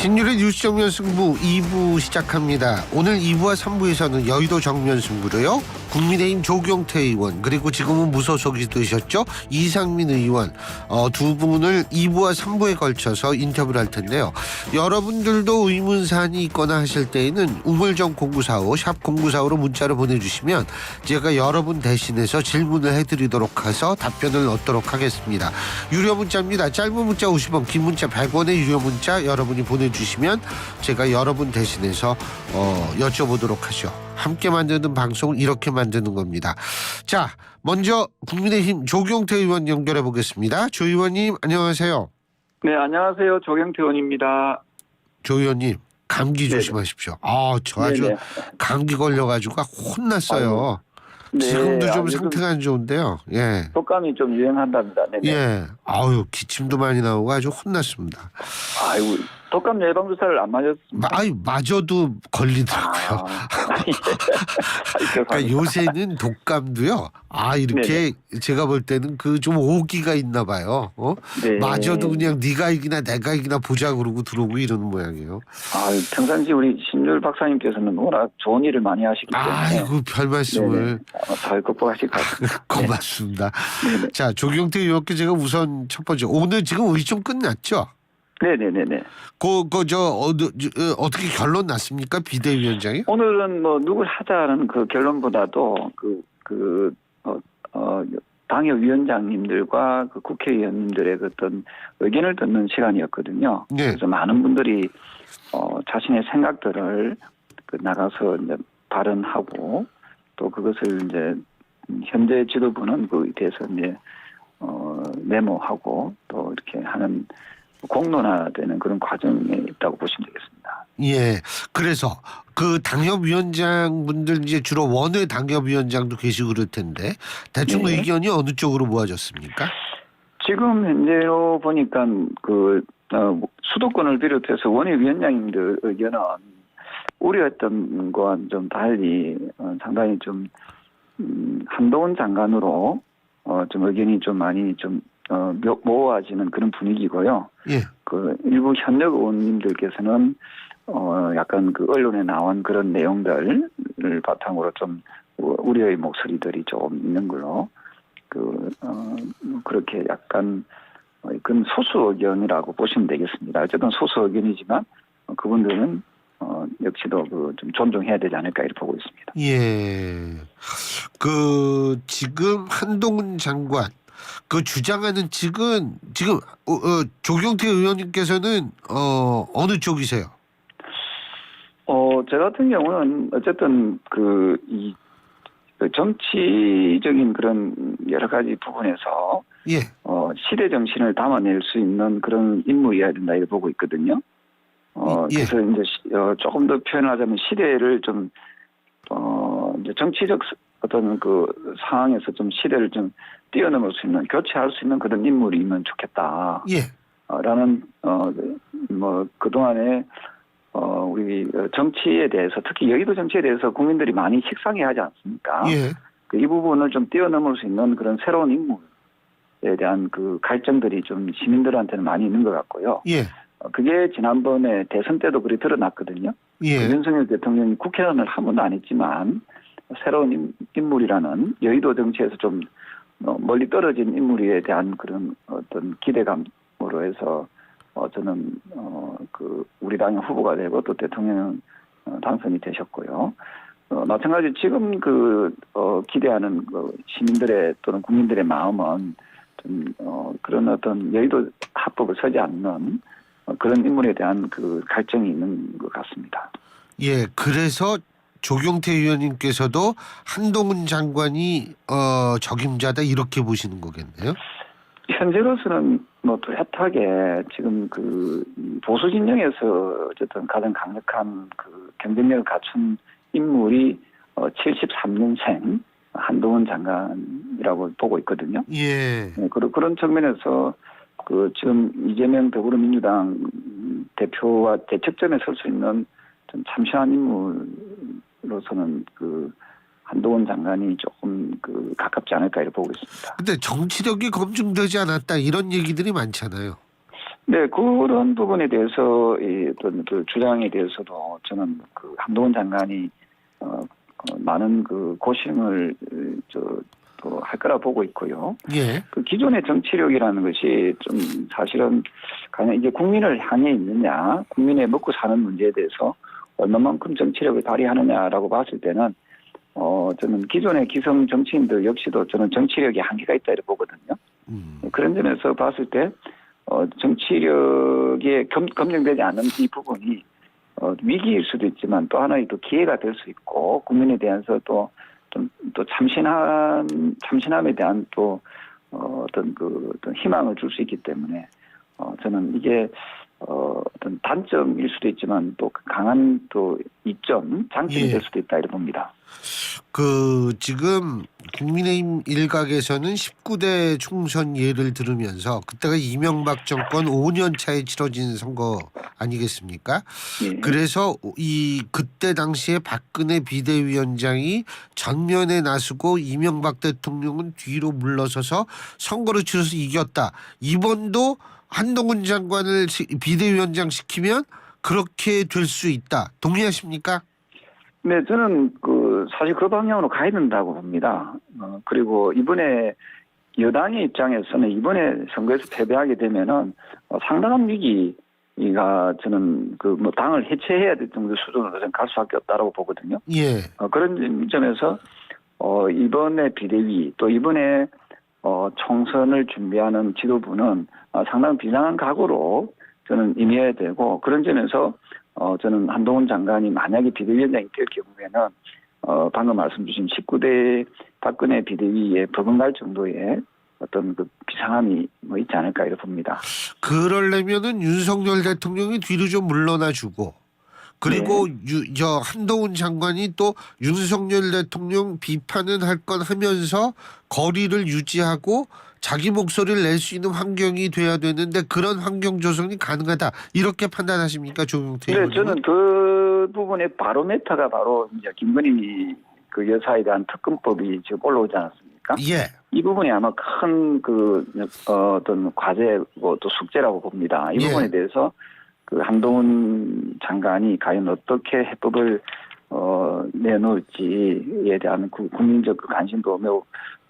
신율의 뉴스 정면 승부 2부 시작합니다. 오늘 2부와 3부에서는 여의도 정면 승부로요. 국민의힘 조경태 의원 그리고 지금은 무소속이 되셨죠. 이상민 의원 두 분을 2부와 3부에 걸쳐서 인터뷰를 할 텐데요. 여러분들도 의문사안이 있거나 하실 때에는 우물정 0945 샵 0945로 문자로 보내주시면 제가 여러분 대신해서 질문을 해드리도록 해서 답변을 얻도록 하겠습니다. 유료 문자입니다. 짧은 문자 50원, 긴 문자 100원의 유료 문자 여러분이 보내주시면 제가 여러분 대신해서 여쭤보도록 하죠. 함께 만드는 방송을 이렇게 만드는 겁니다. 자, 먼저 국민의힘 조경태 의원 연결해 보겠습니다. 조 의원님 안녕하세요. 네, 안녕하세요. 조경태 의원입니다. 조 의원님 감기 조심하십시오. 저 아주 네네. 감기 걸려가지고 혼났어요. 네, 지금도 좀 요즘 상태가 안 좋은데요. 예. 독감이 좀 유행한답니다. 네네. 예. 기침도 많이 나오고 아주 혼났습니다. 아이고, 독감 예방 주사를 안 맞았습니다. 맞아도 걸리더라고요. 그러니까 요새는 독감도요. 이렇게 제가 볼 때는 그 좀 오기가 있나 봐요. 네. 맞아도 그냥 네가 이기나 내가 이기나 보자 그러고 들어오고 이러는 모양이에요. 평상시 우리 신율 박사님께서는 워낙 좋은 일을 많이 하시기 때문에. 아이고 별 말씀을. 잘 극복하실 것 같습니다. 고맙습니다. 네네. 자, 조경태 의원께 제가 우선 첫 번째 오늘 지금 의총 끝났죠? 네네네네. 어떻게 결론 났습니까? 비대위원장이? 오늘은 누굴 하자는 그 결론보다도 당협 위원장님들과 그 국회의원님들의 어떤 의견을 듣는 시간이었거든요. 네. 그래서 많은 분들이 자신의 생각들을 나가서 이제 발언하고 또 그것을 이제 현재 지도부는 그에 대해서 이제 메모하고 또 이렇게 하는 공론화되는 그런 과정에 있다고 보시면 되겠습니다. 예. 그래서 그 당협위원장분들 이제 주로 원외 당협위원장도 계시고 그럴 텐데 대충 네. 의견이 어느 쪽으로 모아졌습니까? 지금 현재로 보니까 수도권을 비롯해서 원외위원장님들 의견은 우려했던 것과는 좀 달리 상당히 좀 한동훈 장관으로 좀 의견이 좀 많이 좀 모아지는 그런 분위기고요. 예. 그 일부 현역 의원님들께서는 약간 그 언론에 나온 그런 내용들을 바탕으로 좀 우려의 목소리들이 조금 있는 걸로 그렇게 약간 그건 소수 의견이라고 보시면 되겠습니다. 어쨌든 소수 의견이지만 그분들은 역시도 좀 존중해야 되지 않을까 이렇게 보고 있습니다. 예. 지금 한동훈 장관 그 주장하는 측은 지금 조경태 의원님께서는 어느 쪽이세요? 저 같은 경우는 어쨌든 이 정치적인 그런 여러 가지 부분에서 예. 시대 정신을 담아낼 수 있는 그런 인물이어야 된다 이렇게 보고 있거든요. 예. 그래서 이제 조금 더 표현하자면 시대를 좀 이제 정치적 어떤 그 상황에서 좀 시대를 좀 뛰어넘을 수 있는 교체할 수 있는 그런 인물이면 좋겠다. 예. 라는 그동안에 우리 정치에 대해서 특히 여의도 정치에 대해서 국민들이 많이 식상해하지 않습니까? 예. 이 부분을 좀 뛰어넘을 수 있는 그런 새로운 인물에 대한 그 갈증들이 좀 시민들한테는 많이 있는 것 같고요. 예. 그게 지난번에 대선 때도 그리 드러났거든요. 예. 윤석열 대통령이 국회의원을 한 번도 안 했지만 새로운 인물이라는 여의도 정치에서 좀 멀리 떨어진 인물에 대한 그런 어떤 기대감으로 해서 저는 우리 당의 후보가 되고 또 대통령 당선이 되셨고요. 마찬가지 지금 기대하는 시민들의 또는 국민들의 마음은 좀 그런 어떤 여의도 합법을 서지 않는 그런 인물에 대한 그 갈증이 있는 것 같습니다. 예. 그래서 조경태 의원님께서도 한동훈 장관이 적임자다 이렇게 보시는 거겠네요. 현재로서는 뚜렷하게 지금 보수 진영에서 어쨌든 가장 강력한 경쟁력을 갖춘 인물이 73년생 한동훈 장관이라고 보고 있거든요. 예. 네, 그런 측면에서 지금 이재명 더불어민주당 대표와 대척점에 설 수 있는 좀 참신한 인물로서는 한동훈 장관이 조금 가깝지 않을까 이렇게 보고 있습니다. 근데 정치력이 검증되지 않았다 이런 얘기들이 많잖아요. 네, 그런 부분에 대해서 이 어떤 그 주장에 대해서도 저는 그 한동훈 장관이 많은 그 고심을 할 거라 보고 있고요. 예. 그 기존의 정치력이라는 것이 좀 사실은 가령 이제 국민을 향해 있느냐, 국민의 먹고 사는 문제에 대해서 얼마만큼 정치력을 발휘하느냐라고 봤을 때는 저는 기존의 기성 정치인들 역시도 저는 정치력에 한계가 있다 이렇게 보거든요. 그런 점에서 봤을 때 정치력에 검증되지 않는 이 부분이 위기일 수도 있지만 또 하나의 또 기회가 될 수 있고 국민에 대해서 또 참신함에 대한 또 어떤 희망을 줄 수 있기 때문에 저는 이게 어떤 단점일 수도 있지만 또 강한 또 이점, 장점이 될 수도 있다 이렇게 봅니다. 그 지금 국민의힘 일각에서는 19대 총선 예를 들으면서 그때가 이명박 정권 5년 차에 치러진 선거 아니겠습니까? 예. 그래서 그때 당시에 박근혜 비대위원장이 전면에 나서고 이명박 대통령은 뒤로 물러서서 선거를 치러서 이겼다. 이번도 한동훈 장관을 비대위원장 시키면 그렇게 될 수 있다. 동의하십니까? 네, 저는 사실 그 방향으로 가야 된다고 봅니다. 그리고 이번에 여당의 입장에서는 이번에 선거에서 패배하게 되면은 상당한 위기가 저는 당을 해체해야 될 정도 수준으로 저는 갈 수밖에 없다라고 보거든요. 예. 그런 점에서 이번에 비대위 또 이번에 총선을 준비하는 지도부는 상당히 비상한 각오로 저는 임해야 되고 그런 점에서 저는 한동훈 장관이 만약에 비대위원장이 될 경우에는 방금 말씀 주신 19대 박근혜 비대위에 버금갈 정도의 어떤 비상함이 있지 않을까 이렇게 봅니다. 그러려면은 윤석열 대통령이 뒤로 좀 물러나주고 그리고 한동훈 장관이 또 윤석열 대통령 비판은 할 건 하면서 거리를 유지하고 자기 목소리를 낼 수 있는 환경이 돼야 되는데 그런 환경 조성이 가능하다 이렇게 판단하십니까, 조경태 의원님? 네, 저는 그 부분의 바로메터가 바로 이제 김건희 그 여사에 대한 특검법이 지금 올라오지 않았습니까? 예. 이 부분이 아마 큰 어떤 과제고 또 숙제라고 봅니다. 이 부분에 대해서 한동훈 장관이 과연 어떻게 해법을 내놓을지에 대한 국민적 관심도 매우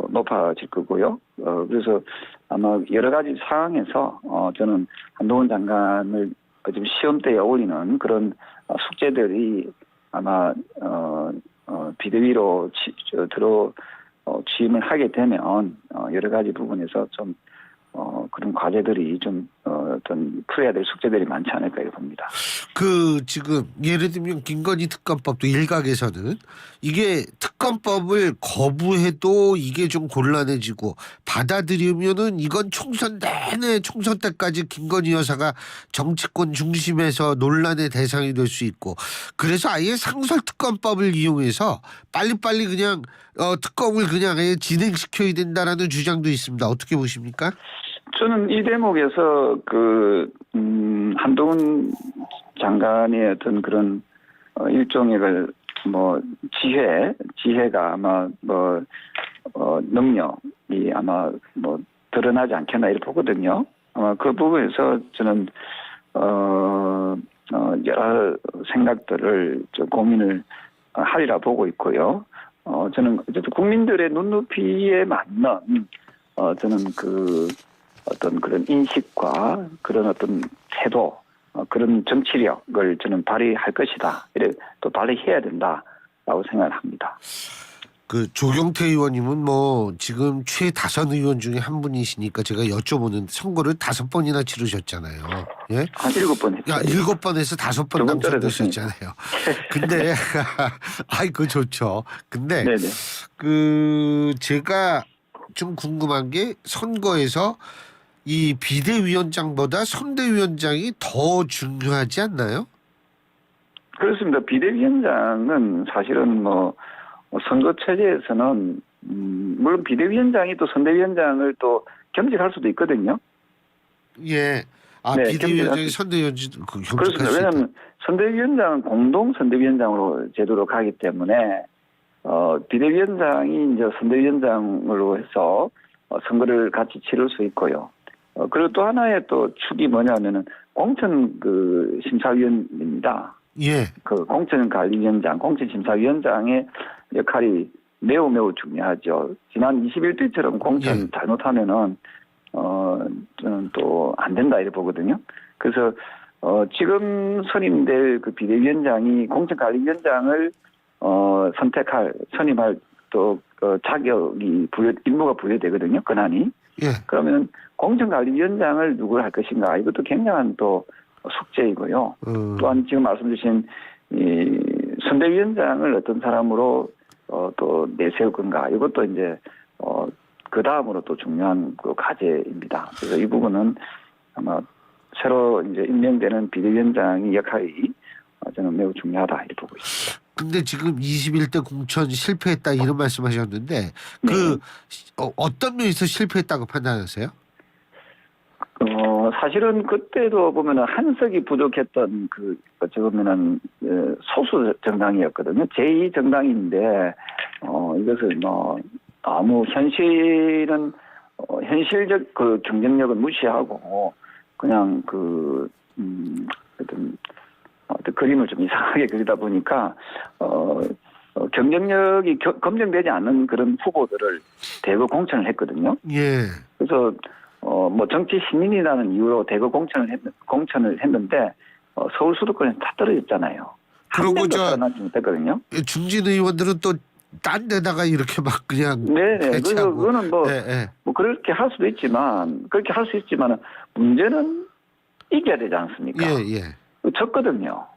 높아질 거고요. 그래서 아마 여러 가지 상황에서 저는 한동훈 장관을 좀 시험대에 어울리는 그런 숙제들이 아마 비대위로 취임을 하게 되면 여러 가지 부분에서 좀 그런 과제들이 좀 어떤 풀어야 될 숙제들이 많지 않을까 이렇게 봅니다. 지금 예를 들면 김건희 특검법도 일각에서는 이게 특검법을 거부해도 이게 좀 곤란해지고 받아들이면은 이건 총선 내내 총선 때까지 김건희 여사가 정치권 중심에서 논란의 대상이 될 수 있고 그래서 아예 상설 특검법을 이용해서 빨리빨리 그냥 특검을 그냥 아예 진행시켜야 된다라는 주장도 있습니다. 어떻게 보십니까? 저는 이 대목에서 한동훈 장관의 어떤 그런 일종의 지혜가 아마 능력이 아마 드러나지 않겠나 이렇게 보거든요. 그 부분에서 저는 여러 생각들을 좀 고민을 하리라 보고 있고요. 저는 어쨌든 국민들의 눈높이에 맞는 저는 어떤 그런 인식과 그런 어떤 태도, 그런 정치력을 저는 발휘할 것이다. 이래 또 발휘해야 된다라고 생각을 합니다. 조경태 의원님은 지금 최다선 의원 중에 한 분이시니까 제가 여쭤보는 선거를 5번이나 치르셨잖아요. 예? 한 7번 했어요. 7번에서 5번 당선되셨잖아요. 근데 그거 좋죠. 근데 네네. 제가 좀 궁금한 게 선거에서 이 비대위원장보다 선대위원장이 더 중요하지 않나요? 그렇습니다. 비대위원장은 사실은 선거 체제에서는 물론 비대위원장이 또 선대위원장을 또 겸직할 수도 있거든요. 예. 네, 비대위원장이 선대위원장 그렇습니다. 왜냐하면 선대위원장은 공동 선대위원장으로 제도로 가기 때문에 비대위원장이 이제 선대위원장으로 해서 선거를 같이 치를 수 있고요. 그리고 또 하나의 또 축이 뭐냐면은 공천 그 심사위원입니다. 예. 그 공천관리위원장, 공천심사위원장의 역할이 매우 중요하죠. 지난 21대처럼 공천 예. 잘못하면은 저는 또 안 된다 이렇게 보거든요. 그래서 지금 선임될 그 비대위원장이 공천관리위원장을 선임할 또 자격이 임무가 부여되거든요. 권한이. 예. 그러면 공천관리위원장을 누구를 할 것인가 이것도 굉장한 또 숙제이고요. 또한 지금 말씀 주신 이 선대위원장을 어떤 사람으로 또 내세울 건가 이것도 이제 그 다음으로 또 중요한 그 과제입니다. 그래서 이 부분은 아마 새로 이제 임명되는 비대위원장의 역할이 저는 매우 중요하다 이렇게 보고 있습니다. 근데 지금 21대 공천 실패했다 이런 말씀하셨는데 어떤 면에서 실패했다고 판단하세요? 사실은 그때도 보면은 한석이 부족했던 그 어찌 보면은 소수 정당이었거든요. 제2정당인데 이것을 뭐 아무 현실적 그 경쟁력을 무시하고 그냥 그 어떤 그림을 좀 이상하게 그리다 보니까 경쟁력이 검증되지 않는 그런 후보들을 대거 공천을 했거든요. 예. 그래서 뭐 정치 신인이라는 이유로 대거 공천을 했는데 서울 수도권에서 다 떨어졌잖아요. 그리고 살아남지 못했거든요. 중진 의원들은 또 딴 데다가 이렇게 막 그냥 네, 배치하고. 그거는 뭐 예. 그렇게 할 수도 있지만 문제는 이겨야 되지 않습니까? 예. 졌거든요.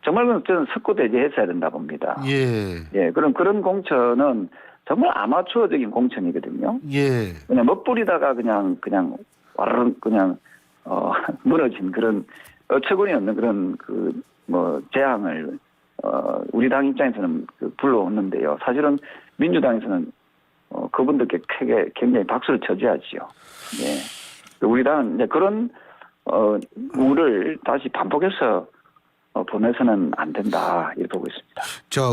정말 저는 석고대죄했어야 된다 봅니다. 예. 그런 공천은 정말 아마추어적인 공천이거든요. 예. 그냥 멋부리다가 그냥 와르르 그냥 무너진 그런 어처구니 없는 그런 그 뭐 재앙을 우리 당 입장에서는 불러왔는데요. 사실은 민주당에서는 그분들께 크게 굉장히 박수를 쳐줘야지요. 예. 우리 당은 이제 그런 우를 다시 반복해서 보내서는 안 된다 이렇게 보고 있습니다.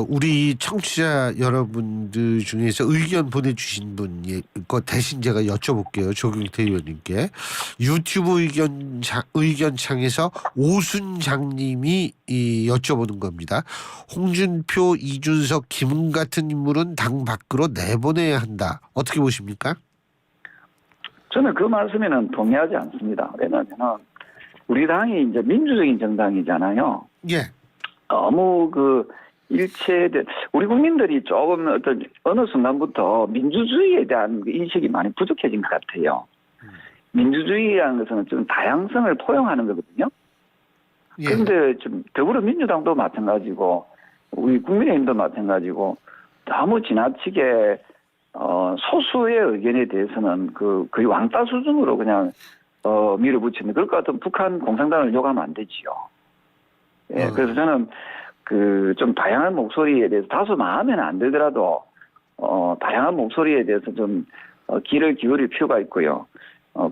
우리 청취자 여러분들 중에서 의견 보내주신 분 거 대신 제가 여쭤볼게요. 조경태 의원님께. 유튜브 의견창에서 오순장님이 여쭤보는 겁니다. 홍준표, 이준석, 김웅 같은 인물은 당 밖으로 내보내야 한다. 어떻게 보십니까? 저는 그 말씀에는 동의하지 않습니다. 왜냐하면 우리 당이 이제 민주적인 정당이잖아요. 예. 너무 우리 국민들이 조금 어느 순간부터 민주주의에 대한 인식이 많이 부족해진 것 같아요. 민주주의라는 것은 좀 다양성을 포용하는 거거든요. 그런데 좀 더불어민주당도 마찬가지고 우리 국민의힘도 마찬가지고 너무 지나치게 소수의 의견에 대해서는 거의 왕따 수준으로 그냥 밀어붙이는 그럴 것 같으면 북한 공산당을 욕하면 안 되지요. 예, 그래서 저는 좀 다양한 목소리에 대해서 다소 마음에는 안 들더라도 다양한 목소리에 대해서 좀 귀를 기울일 필요가 있고요.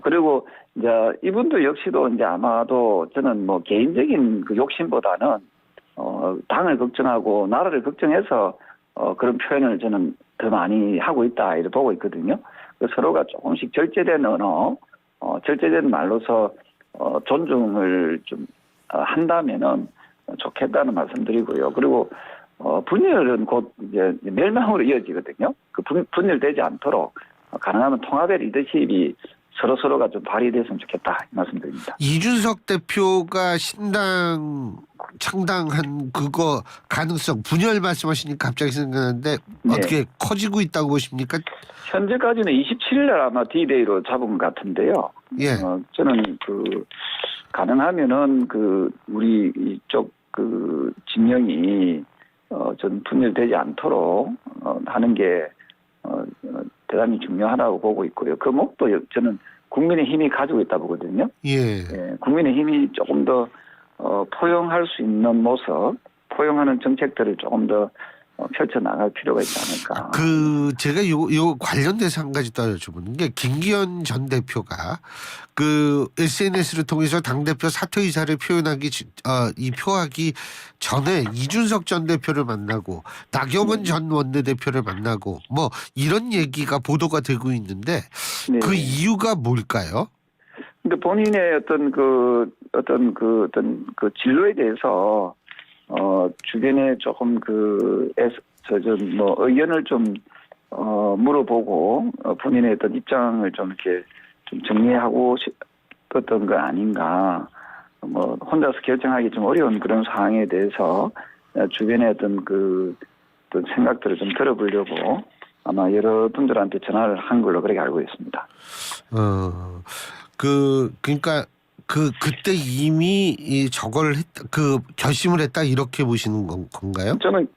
그리고 이제 이분도 역시도 이제 아마도 저는 뭐 개인적인 그 욕심보다는 당을 걱정하고 나라를 걱정해서 그런 표현을 저는 더 많이 하고 있다 이렇게 보고 있거든요. 서로가 조금씩 절제된 언어, 절제된 말로서 존중을 좀 한다면은 좋겠다는 말씀드리고요. 그리고 분열은 곧 이제 멸망으로 이어지거든요. 그 분열되지 않도록 가능하면 통합의 리더십이 서로가 좀 발휘됐으면 좋겠다 이 말씀드립니다. 이준석 대표가 신당 창당한 그거 가능성 분열 말씀하시니까 갑자기 생각나는데 어떻게 커지고 있다고 보십니까? 현재까지는 27일 날 아마 D-Day로 잡은 것 같은데요. 예. 저는 가능하면은 우리 이쪽 진영이 전 분열되지 않도록 하는 게 대단히 중요하다고 보고 있고요. 그 목도 저는 국민의힘이 가지고 있다 보거든요. 예. 국민의힘이 조금 더 포용할 수 있는 모습, 포용하는 정책들을 조금 더 펼쳐 나갈 필요가 있지 않을까. 제가 요 관련돼서 한 가지 더 여쭤보는 게 김기현 전 대표가 SNS를 통해서 당대표 사퇴 의사를 표하기 전에 이준석 전 대표를 만나고 나경원 전 원내대표를 만나고 뭐 이런 얘기가 보도가 되고 있는데 그 이유가 뭘까요? 그러니까 본인의 어떤 그 진로에 대해서 주변에 조금 뭐 의견을 좀 물어보고 본인의 어떤 입장을 좀 이렇게 좀 정리하고 싶었던 거 아닌가. 뭐 혼자서 결정하기 좀 어려운 그런 상황에 대해서 주변의 어떤 생각들을 좀 들어보려고 아마 여러 분들한테 전화를 한 걸로 그렇게 알고 있습니다. 그러니까 그때 이미 저걸 결심을 했다 이렇게 보시는 건가요? 저는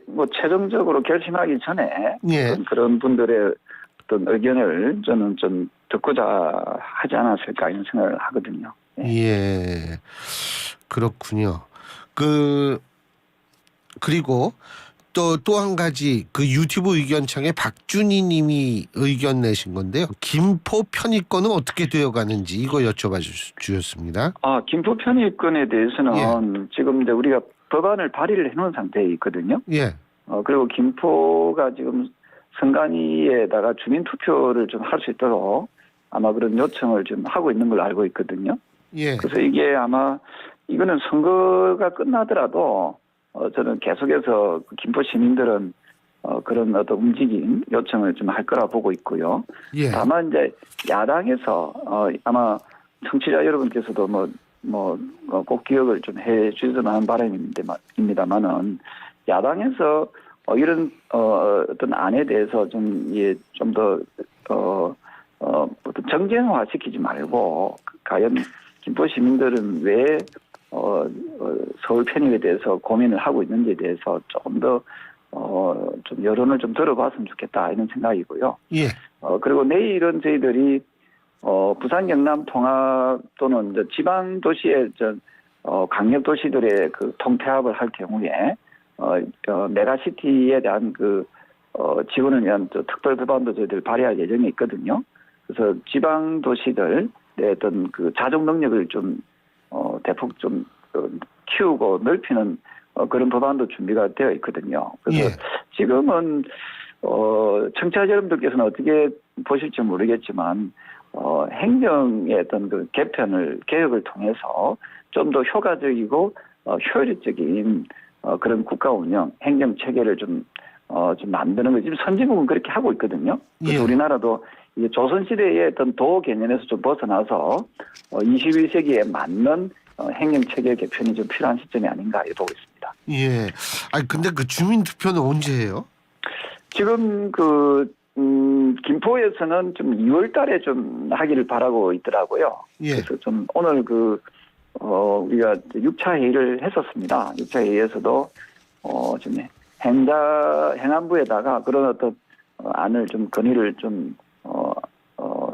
뭐 최종적으로 결심하기 전에 예. 그런 분들의 어떤 의견을 저는 좀 듣고자 하지 않았을까 이런 생각을 하거든요. 예, 그렇군요. 그리고 또 한 가지 그 유튜브 의견창에 박준희 님이 의견 내신 건데요. 김포 편입권은 어떻게 되어가는지 이거 여쭤봐 주셨습니다. 김포 편입권에 대해서는 지금 이제 우리가 법안을 발의를 해놓은 상태에 있거든요. 예. 그리고 김포가 지금 선관위에다가 주민투표를 좀 할 수 있도록 아마 그런 요청을 좀 하고 있는 걸로 알고 있거든요. 예. 그래서 이게 아마 이거는 선거가 끝나더라도 저는 계속해서 김포 시민들은 그런 어떤 움직임 요청을 좀 할 거라 보고 있고요. 예. 다만 이제 야당에서 아마 청취자 여러분께서도 꼭 기억을 좀 해주셨으면 하는 바람입니다만은 야당에서 이런 어떤 안에 대해서 좀 더 어떤 정쟁화 시키지 말고 과연 김포 시민들은 왜 서울 편입에 대해서 고민을 하고 있는지에 대해서 조금 더 좀 여론을 좀 들어봤으면 좋겠다 이런 생각이고요. 예. 그리고 내일은 저희들이 부산 경남 통합 또는 이제 지방 도시의 강력 도시들의 그 통폐합을 할 경우에 메가시티에 대한 지원을 위한 특별 법안도 저희들 발의할 예정에 있거든요. 그래서 지방 도시들의 어떤 자족 능력을 좀 대폭 좀 키우고 넓히는 그런 법안도 준비가 되어 있거든요. 그래서 예. 지금은 청취자 여러분들께서는 어떻게 보실지 모르겠지만 행정의 어떤 개혁을 통해서 좀 더 효과적이고 효율적인 그런 국가 운영, 행정 체계를 좀 만드는 거 지금 선진국은 그렇게 하고 있거든요. 그래서 예. 우리나라도 이제 조선시대의 어떤 도 개념에서 좀 벗어나서 21세기에 맞는 행정체계 개편이 좀 필요한 시점이 아닌가 보고 있습니다. 예. 아니 근데 그 주민투표는 언제 해요? 지금 김포에서는 좀 2월 달에 좀 하기를 바라고 있더라고요. 예. 그래서 좀 오늘 우리가 6차 회의를 했었습니다. 6차 회의에서도 좀 행안부에다가 그런 어떤 안을 좀 건의를 좀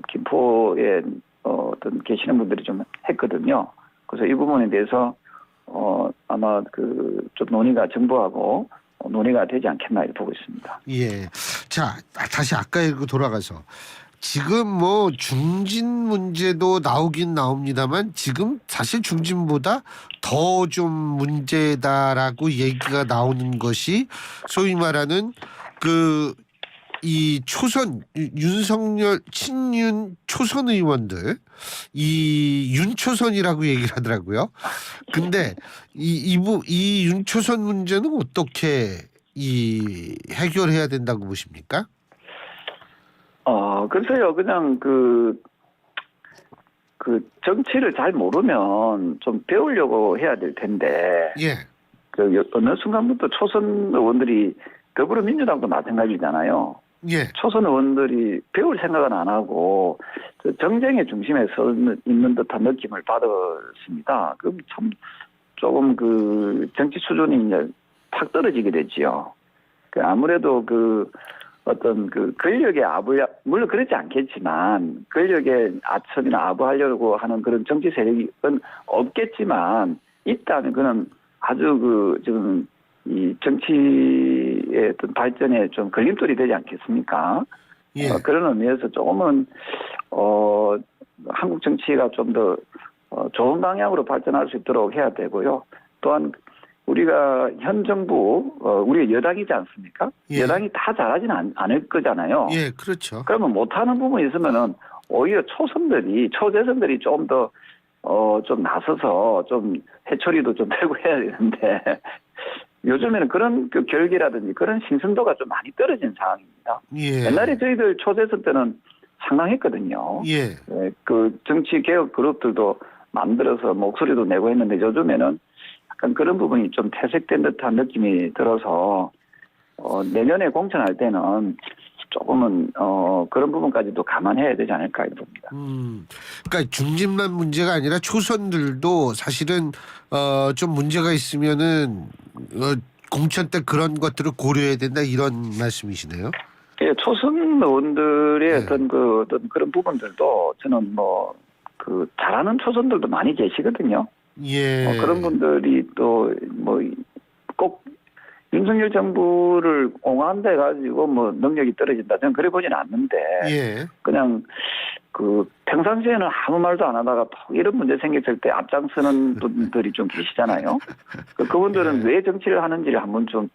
김포에 어떤 계시는 분들이 좀 했거든요. 그래서 이 부분에 대해서 아마 좀 논의가 정부하고 논의가 되지 않겠나 이렇게 보고 있습니다. 예. 자, 다시 아까 얘기로 돌아가서 지금 뭐 중진 문제도 나오긴 나옵니다만 지금 사실 중진보다 더 좀 문제다라고 얘기가 나오는 것이 소위 말하는 이 윤석열 친윤 초선 의원들 이 윤초선이라고 얘기를 하더라고요. 근데 이 윤초선 문제는 어떻게 해결해야 된다고 보십니까? 글쎄요, 그냥 정치를 잘 모르면 좀 배우려고 해야 될 텐데. 예. 어느 순간부터 초선 의원들이 더불어민주당도 마찬가지잖아요. 예. 초선 의원들이 배울 생각은 안 하고 정쟁의 중심에 서 있는 듯한 느낌을 받았습니다. 그럼 참 조금 정치 수준이 이제 팍 떨어지게 되지요. 아무래도 어떤 권력에 물론 그렇지 않겠지만 권력에 아첨이나 아부하려고 하는 그런 정치 세력은 없겠지만 있다면 그는 아주 지금 이 정치의 어떤 발전에 좀 걸림돌이 되지 않겠습니까? 예. 그런 의미에서 조금은 한국 정치가 좀 더 좋은 방향으로 발전할 수 있도록 해야 되고요. 또한 우리가 현 정부 우리가 여당이지 않습니까? 예. 여당이 다 잘하지는 않을 거잖아요. 예, 그렇죠. 그러면 못하는 부분이 있으면은 오히려 초재선들이 좀 더 좀 나서서 좀 해초리도 좀 들고 해야 되는데 요즘에는 그런 그 결기라든지 그런 신선도가 좀 많이 떨어진 상황입니다. 예. 옛날에 저희들 초재선 때는 상당했거든요. 예. 그 정치 개혁 그룹들도 만들어서 목소리도 내고 했는데 요즘에는 약간 그런 부분이 좀 퇴색된 듯한 느낌이 들어서 내년에 공천할 때는 조금은 그런 부분까지도 감안해야 되지 않을까 봅니다. 그러니까 중진만 문제가 아니라 초선들도 사실은 좀 문제가 있으면은 공천 때 그런 것들을 고려해야 된다 이런 말씀이시네요. 예, 초선 의원들의 네. 어떤 그런 부분들도 저는 뭐 그 잘하는 초선들도 많이 계시거든요. 예. 그런 분들이 또 뭐 꼭 윤석열 정부를 옹호한다 해가지고 뭐 능력이 떨어진다 저는 그래 보진 않는데 예. 그냥 그 평상시에는 아무 말도 안 하다가 또 이런 문제 생겼을 때 앞장서는 분들이 좀 계시잖아요. 그분들은 예. 왜 정치를 하는지를 한번 좀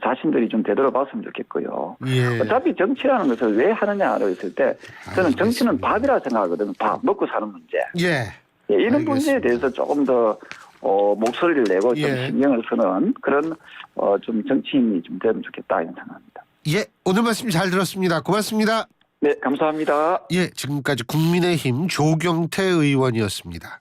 자신들이 좀 되돌아봤으면 좋겠고요. 예. 어차피 정치라는 것을 왜 하느냐로 했을 때 저는 정치는 알겠습니다. 밥이라 생각하거든요. 밥 먹고 사는 문제. 예. 이런 문제에 알겠습니다. 대해서 조금 더 목소리를 내고 좀 예. 신경을 쓰는 그런 좀 정치인이 좀 되면 좋겠다 이런 생각합니다. 예. 오늘 말씀 잘 들었습니다. 고맙습니다. 네, 감사합니다. 예. 지금까지 국민의힘 조경태 의원이었습니다.